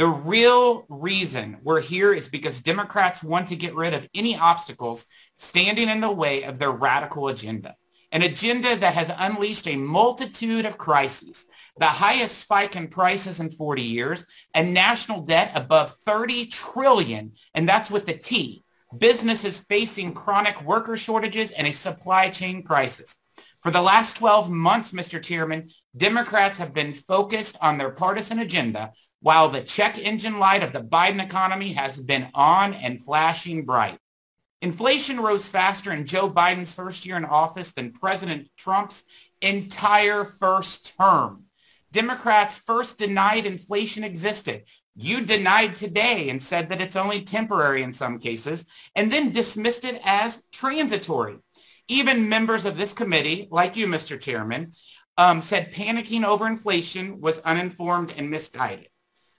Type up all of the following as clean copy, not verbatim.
The real reason we're here is because Democrats want to get rid of any obstacles standing in the way of their radical agenda, an agenda that has unleashed a multitude of crises, the highest spike in prices in 40 years, a national debt above 30 trillion, and that's with the T, businesses facing chronic worker shortages and a supply chain crisis. For the last 12 months, Mr. Chairman, Democrats have been focused on their partisan agenda, while the check engine light of the Biden economy has been on and flashing bright. Inflation rose faster in Joe Biden's first year in office than President Trump's entire first term. Democrats first denied inflation existed. You denied today and said that it's only temporary in some cases, and then dismissed it as transitory. Even members of this committee, like you, Mr. Chairman, said panicking over inflation was uninformed and misguided.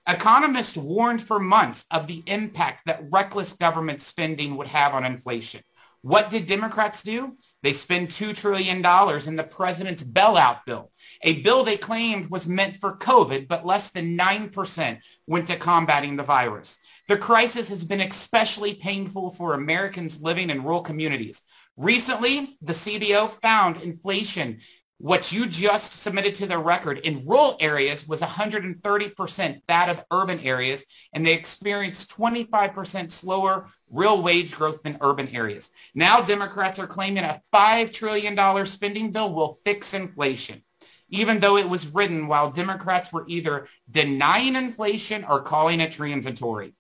Economists warned for months of the impact that reckless government spending would have on inflation. What did Democrats do? They spent $2 trillion in the president's bailout bill, a bill they claimed was meant for COVID, but less than 9% went to combating the virus. The crisis has been especially painful for Americans living in rural communities. Recently, the CBO found inflation, what you just submitted to the record, in rural areas was 130% that of urban areas, and they experienced 25% slower real wage growth than urban areas. Now Democrats are claiming a $5 trillion spending bill will fix inflation, even though it was written while Democrats were either denying inflation or calling it transitory.